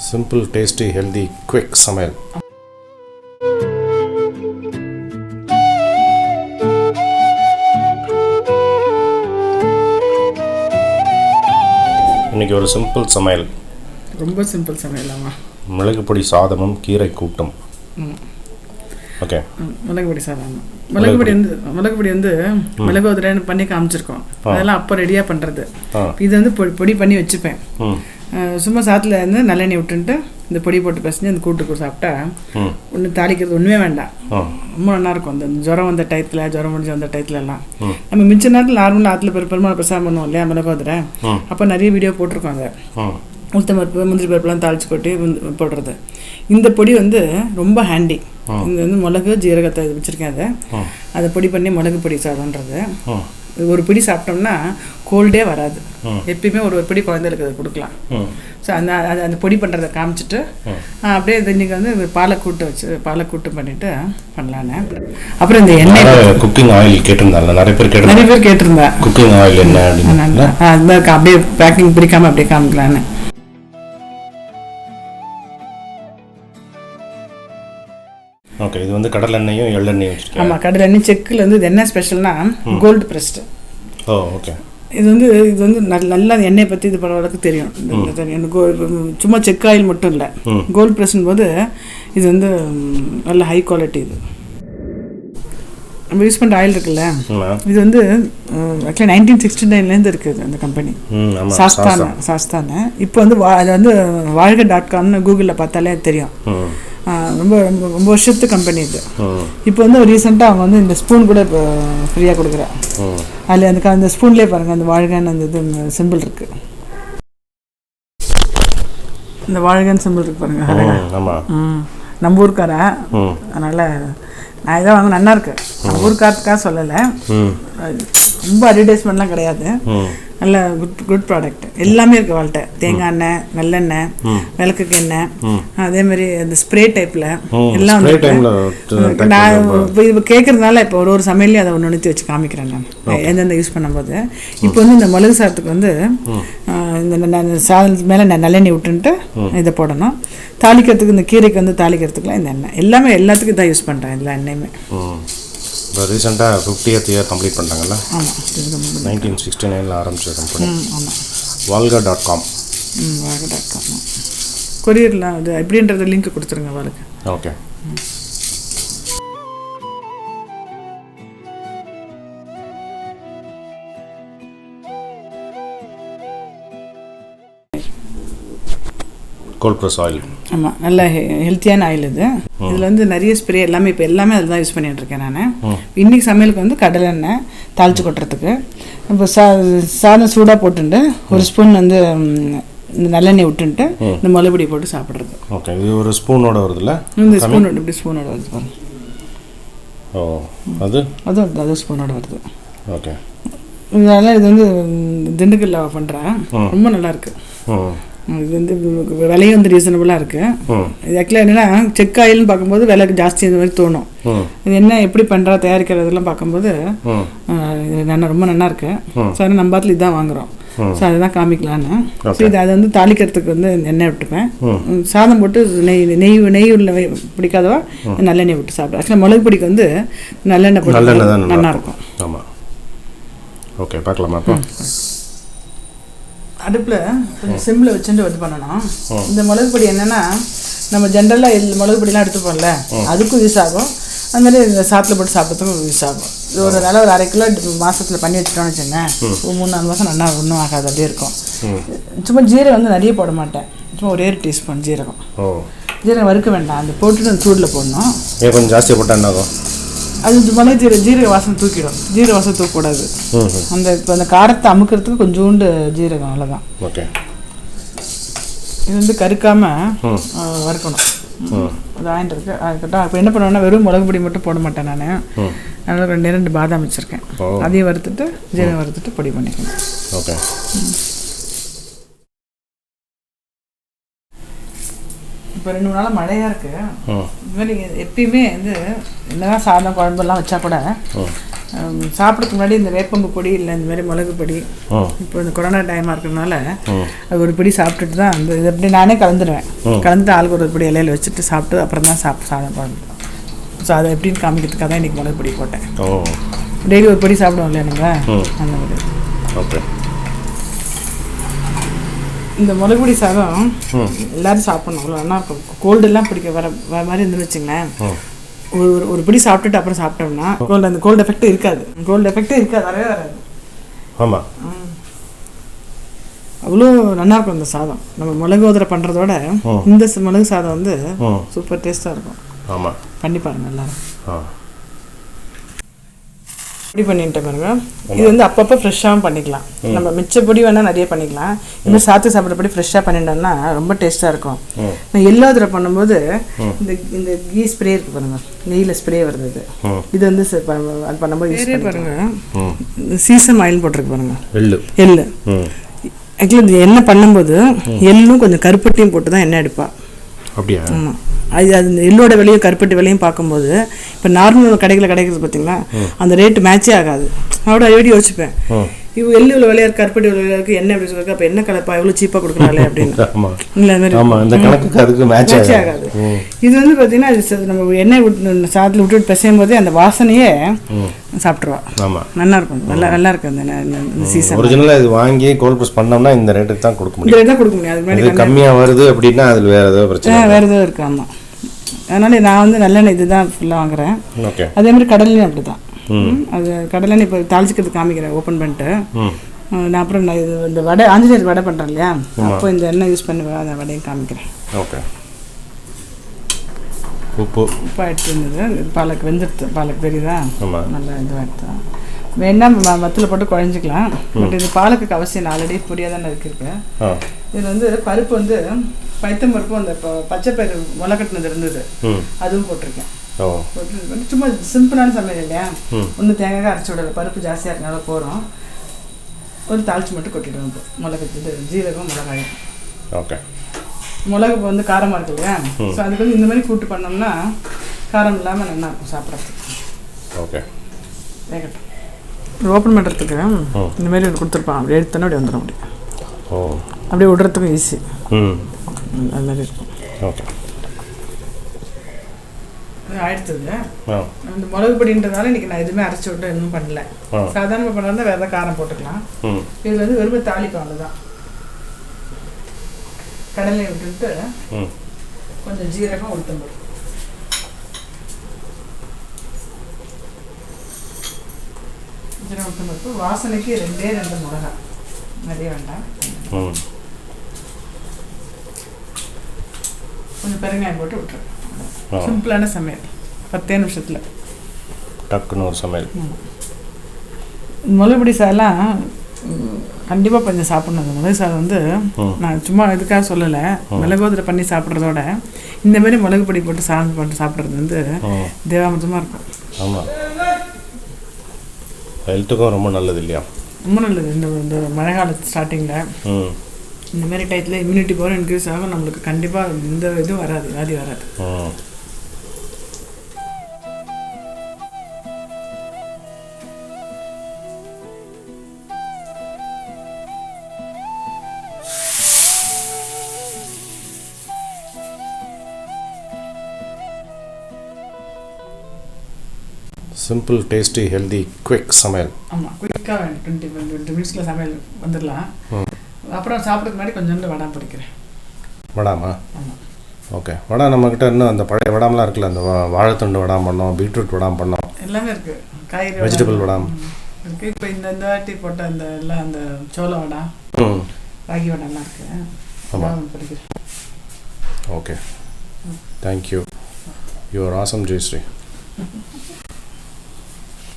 Simple, tasty, healthy, quick சமையல். இன்னைக்கு ஒரு சிம்பிள் சமையல். ரொம்ப சிம்பிள் சமையலாமா? மிளகு பொடி சாதமும் கீரை கூட்டும். ஓகே. மிளகு பொடி சாதம். மிளகு பொடி வந்து மிளகு உதிரை பண்ணி காமிச்சிருக்கோம். அதெல்லாம் அப்போ ரெடியாக பண்ணுறது. இது வந்து பொடி பண்ணி வச்சுப்பேன். சும்மா சாத்தில் இருந்து நல்லெண்ணெய் விட்டுன்ட்டு இந்த பொடி போட்டு பசஞ்சு அந்த கூட்டு சாப்பிட்டா ஒன்று தாளிக்கிறது ஒன்றுமே வேண்டாம். ரொம்ப நல்லாயிருக்கும். அந்த ஜுரம் வந்த டயத்தில், ஜுரம் முடிஞ்சு வந்த டயத்துலலாம் நம்ம மிச்ச நேரத்தில் நார்மலாக ஆற்றுல பெருமாள் பிரசாதம் பண்ணுவோம் இல்லையா மிளகு உதிரை. அப்போ நிறைய வீடியோ போட்டிருக்கோம். அதை உளுத்தம் பருப்பு முந்திரி பருப்புலாம் தாளிச்சு கொட்டி போடுறது. இந்த பொடி வந்து ரொம்ப ஹேண்டி. இது வந்து மிளகு ஜீரகத்தை வச்சுருக்கேன். அதை பொடி பண்ணி மிளகு பொடி சாதம்ன்றது ஒரு பிடி சாப்பிட்டோம்னா கோல்டே வராது. எப்பயுமே ஒரு பிடி குழந்தைகளுக்கு அதை கொடுக்கலாம். ஸோ அந்த பொடி பண்ணுறதை காமிச்சிட்டு அப்படியே இன்றைக்கி வந்து பாலக்கூட்டு பண்ணிவிட்டு பண்ணலான்னு. அப்புறம் இந்த எண்ணெய் குக்கிங் ஆயில் கேட்டிருந்தாங்க நிறைய பேர் கேட்டிருந்தேன். குக்கிங் ஆயில் என்ன அப்படின்னு அது அப்படியே பேக்கிங் பிடிக்காமல் அப்படியே காமிக்கலான்னு. ஓகே. இது வந்து கடலெண்ணெயும் எள்ளெண்ணெயும் வச்சுருக்கேன். ஆமாம், கடலெண்ணெய் செக்கில் வந்து இது என்ன ஸ்பெஷல்னா கோல்டு ப்ரெஸ்டு. ஓ ஓகே. இது வந்து நல்லா எண்ணெயை பற்றி இது பண்ண அளவுக்கு தெரியும். சும்மா செக் ஆயில் மட்டும் இல்லை, கோல்டு ப்ரெஸ்ஸும் போது இது வந்து நல்ல ஹை குவாலிட்டி. இது நம்ம யூஸ் பண்ணுற ஆயில் இருக்குல்ல, இது வந்து ஆக்சுவலி 1969 இருக்குது அந்த கம்பெனி. சாஸ்தான. இப்போ வந்து அது வந்து வாழ்க.comனு கூகுளில் பார்த்தாலே தெரியும். ரொம்ப வருஷத்து கம்பெனி இது. இப்போ வந்து ரீசெண்டாக அவங்க வந்து இந்த ஸ்பூன் கூட இப்போ ஃப்ரீயாக கொடுக்குறேன். அதில் அந்த ஸ்பூன்லேயே பாருங்கள் அந்த வாழ்கன்னு அந்த இது சிம்பிள் இருக்குது. இந்த வாழ்கன்னு சிம்பிள் இருக்குது பாருங்கள். நம்ம ஊருக்கார, அதனால் நான் இதை வாங்க நல்லா இருக்கு. நம்ம ஊருக்காரத்துக்காக சொல்லலை, ரொம்ப அட்வர்டைஸ்மெண்ட்லாம் கிடையாது. நல்ல குட் ப்ராடக்ட். எல்லாமே இருக்குது வாழ்கிட்ட. தேங்காய் எண்ணெய், நல்லெண்ணெய், விளக்குக்கு எண்ணெய், அதேமாதிரி அந்த ஸ்ப்ரே டைப்பில் எல்லாம் வந்து நான் இப்போ கேட்குறதுனால இப்போ ஒரு சமையல்லையும் அதை ஒன்று நிறுத்தி வச்சு காமிக்கிறேன் நான் எந்தெந்த யூஸ் பண்ணும்போது. இப்போ வந்து இந்த மிளகு சாதத்துக்கு வந்து இந்த சாதத்துக்கு மேலே நான் நல்லெண்ணெய் விட்டுன்ட்டு இதை போடணும். தாளிக்கிறதுக்கு இந்த கீரைக்கு வந்து தாளிக்கிறதுக்குலாம் இந்த எண்ணெய் எல்லாமே எல்லாத்துக்கும் இதான் யூஸ் பண்ணுறேன். எல்லா எண்ணெயுமே இப்போ ரீசெண்டாக 50th year கம்ப்ளீட் பண்ணிட்டாங்கல்ல. ஆமாம், 1969 ஆரம்பிச்ச கம்பெனி. ஆமாம், வாழ்க.com. வாழ்க.com கொரியரில் அது எப்படின்றது லிங்க் கொடுத்துருங்க வாழ்க்கை. ஓகே. Gold press oil. ஆமாம், நல்ல ஹெல்த்தியான ஆயில் இது. இதில் வந்து நிறைய ஸ்ப்ரே எல்லாமே இப்போ எல்லாமே அதில் தான் யூஸ் பண்ணிகிட்ருக்கேன் நான். இன்றைக்கி சமையலுக்கு வந்து கடலெண்ணெய் தாளித்து கொட்டுறதுக்கு இப்போ சாதம் சூடாக போட்டுட்டு ஒரு ஸ்பூன் வந்து இந்த நல்லெண்ணெய் விட்டுன்ட்டு இந்த மிளகுப்பொடி போட்டு சாப்பிட்றது. ஓகே. இது ஒரு ஸ்பூனோட வருதுல்ல? இந்த ஸ்பூனோட இப்படி ஸ்பூனோட வருது பாருங்க. ஓ, அது ஸ்பூனோட வருது. ஓகே. இதனால் இது வந்து திண்டுக்கல்ல பண்ணுறேன். ரொம்ப நல்லாயிருக்கு. இது வந்து விலையும் வந்து ரீசனபுளாக இருக்குது. இது ஆக்சுவலாக என்னென்னா செக் ஆயில்னு பார்க்கும்போது விலை ஜாஸ்தி இந்த மாதிரி தோணும். இது என்ன எப்படி பண்ணுறா தயாரிக்கிறதெல்லாம் பார்க்கும்போது இது ரொம்ப நல்லா இருக்கு. ஸோ அதனால் நம்ம பாத்தில் இதுதான் வாங்குகிறோம். ஸோ அதுதான் காமிக்கலான்னு. ஸோ இது அதை வந்து தாளிக்கிறதுக்கு வந்து எண்ணெய் விட்டுப்பேன். சாதம் போட்டு நெய் உள்ள பிடிக்காதவா நல்லெண்ணெய் விட்டு சாப்பிடுவேன். ஆக்சுவலாக மிளகு பொடிக்கு வந்து நல்லெண்ணெய் போட்டு நல்லாயிருக்கும். ஆமாம். ஓகே, பார்க்கலாமா? அப்போ அடுப்பில் கொஞ்சம் சிம்மில் வச்சுட்டு இது பண்ணணும். இந்த மிளகு பொடி என்னென்னா நம்ம ஜென்ரலாக மிளகு பொடிலாம் எடுத்துப்போம்ல, அதுக்கும் யூஸ் ஆகும். அது மாதிரி இந்த சாத்தில் போட்டு சாப்பிட்றதுக்கும் யூஸ் ஆகும். இது ஒரு நல்ல ஒரு 1/2 கிலோ மாதத்தில் பண்ணி வச்சுட்டோன்னு வச்சுங்க, ஒரு 3-4 மாதம் நல்லா ஒன்றும் ஆகாது, அப்படியே இருக்கும். சும்மா ஜீரகம் வந்து நிறைய போட மாட்டேன், சும்மா ஒரே 1 டீஸ்பூன் ஜீரகம். ஜீரகம் வறுக்க வேண்டாம், அந்த போட்டுட்டு அந்த சூடில் போடணும். கொஞ்சம் ஜாஸ்தியாக போட்டால் என்ன ஆகும்? அது மிளகு ஜீரக வாசனை தூக்கிடும். ஜீரக வாசனை தூக்கக்கூடாது. அந்த இப்போ அந்த காரத்தை அமுக்கிறதுக்கு கொஞ்சோண்டு ஜீரகம், அவ்வளோதான். ஓகே. இது வந்து கருக்காமல் வறுக்கணும். அது ஆயிட்டு இருக்கு. அதுக்கிட்ட இப்போ என்ன பண்ணுவேன்னா வெறும் மிளகு பொடி மட்டும் போட மாட்டேன் நான். அதனால் 2 பாதாம் வச்சுருக்கேன். அதையும் வறுத்துட்டு ஜீரகம் வறுத்துட்டு பொடி பண்ணிக்கணும். ஓகே. இப்போ 2-3 நாளாக மழையாக இருக்குது. இது மாதிரி எப்பயுமே வந்து என்னதான் சாதம் குழம்புலாம் வச்சா கூட சாப்பிட்றதுக்கு முன்னாடி இந்த வேப்பம்பு பொடி இல்லை இந்த மாதிரி மிளகு பொடி இப்போ இந்த கொரோனா டைமாக இருக்கிறதுனால அது ஒரு பொடி சாப்பிட்டுட்டு தான் அந்த இது அப்படி நானே கலந்துடுவேன். கலந்துட்டு ஆளுக்கு ஒரு பொடி இலையில வச்சுட்டு சாப்பிட்டு அப்புறம் தான் சாதம் போடணும். ஸோ அதை எப்படின்னு காமிக்கிறதுக்காக தான் இன்றைக்கி மிளகு பொடி போட்டேன். டெய்லி ஒரு பொடி சாப்பிடுவோம் இல்லையா நீங்கள், அந்த மாதிரி. ஓகே. இந்த மிளகு பொடி சாதம் எல்லோரும் சாப்பிட்ணும், அவ்வளோ நல்லா இருக்கும். கோல்டெல்லாம் பிடிக்க வர மாதிரி இருந்துன்னு வச்சுங்களேன். ஒரு பிடி சாப்பிட்டுட்டு அப்புறம் சாப்பிட்டோம்னா அந்த கோல்டு எஃபெக்ட் இருக்காது. வரவே வராது. ஆமாம், அவ்வளோ நல்லா இருக்கும் இந்த சாதம். நம்ம மிளகு உதிரை பண்ணுறதோட இந்த மிளகு சாதம் வந்து சூப்பர் டேஸ்ட்டாக இருக்கும். ஆமாம், பண்ணி பாருங்கள் எல்லாரும். பொடி பண்ணிட்டு பாருங்க. இது வந்து அப்பப்போ ஃப்ரெஷ்ஷாகவும் பண்ணிக்கலாம். நம்ம மிச்ச பொடி வேணால் நிறைய பண்ணிக்கலாம். இந்த சாத்து சாப்பிட்றபடி ஃப்ரெஷ்ஷாக பண்ணிட்டோம்னா ரொம்ப டேஸ்ட்டாக இருக்கும். நான் எல்லாத்தில் பண்ணும்போது இந்த கீ ஸ்ப்ரே இருக்குது பாருங்க, நெய்யில் ஸ்ப்ரே வருது. இது வந்து அது பண்ணும்போது யூஸ் பண்ணி பாருங்க. சீசம் ஆயில் போட்டிருக்கு பாருங்க, எள்ளு. ஆக்சுவலி இந்த எண்ணெய் பண்ணும்போது எள்ளும் கொஞ்சம் கருப்பட்டியும் போட்டு தான் எண்ணெய் எடுப்பா. அப்படியா? ஆமாம். அது இந்த எள்ளோட விலையும் கருப்பட்டி விலையும் பார்க்கும்போது இப்போ நார்மல் கடைகளில் கிடைக்கிறது பார்த்தீங்களா, அந்த ரேட்டு மேட்சே ஆகாது. அதோட ஐடி யோசிப்பேன், இவங்க எள்ளு இவ்வளோ விலையா இருக்கு, கருப்பட்டி இவ்வளோ விலையா இருக்குது, என்ன எப்படி சொல்லிருக்கு, அப்போ என்ன கலப்பா எவ்வளோ சீப்பாக கொடுக்குறாங்களே அப்படின்னு. இல்லை, அது மாதிரி மேட்சே ஆகாது. இது வந்து பார்த்தீங்கன்னா அது நம்ம எண்ணெய் சாதத்தில் விட்டுட்டு பிசையும் போதே அந்த வாசனையே சாப்பிட்ருவா. நல்லா இருக்கும், நல்லா இருக்கு. அந்த சீசன் ஒரிஜினலாக இது வாங்கி கோல்ட் ப்ரெஸ் பண்ணோம்னா இந்த ரேட்டுக்கு தான் கொடுக்க முடியும். இந்த ரேட் தான் கொடுக்க முடியும். அது மாதிரி கம்மியாக வருது அப்படின்னா அதில் வேறு ஏதோ பிரச்சனை, வேறு ஏதோ இருக்குது. ஆமாம், அதனால் நான் வந்து நல்லெண்ணெய் இது தான் ஃபுல்லாக வாங்குறேன். அதே மாதிரி கடலையும் அப்படி தான். அது கடலைன்னு இப்போ தாளிச்சிக்கிறது காமிக்கிறேன் ஓப்பன் பண்ணிட்டு. நான் அப்புறம் நான் இது இந்த வடை ஆஞ்சநேயர் வடை பண்ணுறேன் இல்லையா, அப்போ இந்த எண்ணெய் யூஸ் பண்ணி அந்த வடையும் காமிக்கிறேன். ஓகே. உப்பு எடுத்து இருந்தது. பாலக் வெந்துடுது. பாலக் தெரியுதா, நல்லா இதுவாக எடுத்து வேணா மத்தில் போட்டு குழஞ்சிக்கலாம். பட் இது பாலக்குக்கு அவசியம் ஆல்ரெடி பொடியாக தானே இருக்கு. இதில் வந்து பருப்பு வந்து பைத்தம் பருப்பும் அந்த பச்சை பயிறு முளை கட்டினது இருந்தது, அதுவும் போட்டிருக்கேன். சும்மா சிம்பிளான சமையல் இல்லையா, ஒன்று தேங்காய் அரைச்சி விடலை, பருப்பு ஜாஸ்தியாக இருக்கனால போகிறோம். ஒரு தாளிச்சு மட்டும் கொட்டிடுவோம். மிளகு ஜீரகம் மிளகாயும். ஓகே. மிளகு வந்து காரமாக இருக்கு இல்லையா, ஸோ அதுக்கு வந்து இந்த மாதிரி கூட்டு பண்ணோம்னா காரம் இல்லாமல் நல்லா இருக்கும் சாப்பிட்றதுக்கு. ஓகே. வேகட்டும். ஓப்பன் பண்ணுறதுக்கு இந்த மாதிரி கொடுத்துருப்பான், அப்படியே எடுத்தோன்னா அப்படி வந்துடும். அப்படி அப்படியே விடுறதுக்கும் ஈஸி, அது மாதிரி இருக்கும். ஓகே. ஆயிடுத்துங்க. இந்த மிளகு பொடின்றதால இன்றைக்கி நான் எதுவுமே அரைச்சி விட்டு எதுவும் பண்ணல. சாதாரணமாக பண்ணா வேறு ஏதாவது காரம் போட்டுக்கலாம். இது வந்து வெறும் தாளிப்பம், அவ்வளோதான். கடலை விட்டுட்டு கொஞ்சம் ஜீரகம் உளுத்தம்பருப்பு, ஜீரகம் உளுத்தம்பருப்பு, வாசனைக்கு 2 மிளகா, நிறைய வேண்டாம். கொஞ்சம் பெருங்காயம் போட்டு விட்டுருவேன். சிம்பிளான சமையல், 10 நிமிஷத்தில் டக்குன்னு ஒரு சமையல். மிளகுபொடி சாதம் கண்டிப்பாக கொஞ்சம் சாப்பிட்ணும். அந்த மிளகு சாதம் வந்து நான் சும்மா இதுக்காக சொல்லலை, மிளகோதரை பண்ணி சாப்பிட்றதோட இந்த மாதிரி மிளகு பொடி போட்டு சாதம் போட்டு சாப்பிட்றது வந்து தேவாமிர்தமாக இருக்கும். ஆமாம், ஹெல்த்துக்கும் ரொம்ப நல்லது இல்லையா, ரொம்ப நல்லது. இந்த மழை காலத்து ஸ்டார்டிங்கில் இந்த மாதிரி டயத்தில் இம்யூனிட்டி பவர் இன்க்ரீஸ் ஆகும். நம்மளுக்கு கண்டிப்பாக இந்த இதுவும் வராது, வியாதி வராது. சிம்பிள், டேஸ்டி, ஹெல்தி, குவிக் சமையல். ஆமாம், குயிக்காக வேணும். 20 மினிட்ஸில் சமையல் வந்துடலாம். அப்புறம் சாப்பிட்றதுக்கு முன்னாடி கொஞ்சோண்டு வடை பிடிக்கிறேன். வடாமா? ஆமாம். ஓகே. வடை நம்மக்கிட்ட இன்னும் அந்த பழைய வடாமெலாம் இருக்குல்ல, அந்த வாழைத்தண்டு வடாம் பண்ணோம், பீட்ரூட் வடாம் பண்ணோம், எல்லாமே இருக்குது. காய்கறி வெஜிடபிள் வடாம் இருக்குது. இப்போ இந்த வாட்டி போட்ட அந்த எல்லாம் அந்த சோள வடை, ராகி வடைலாம் இருக்குது. ஆமாம், பிடிக்கிறேன். Okay, thank you. You are awesome Jayashree.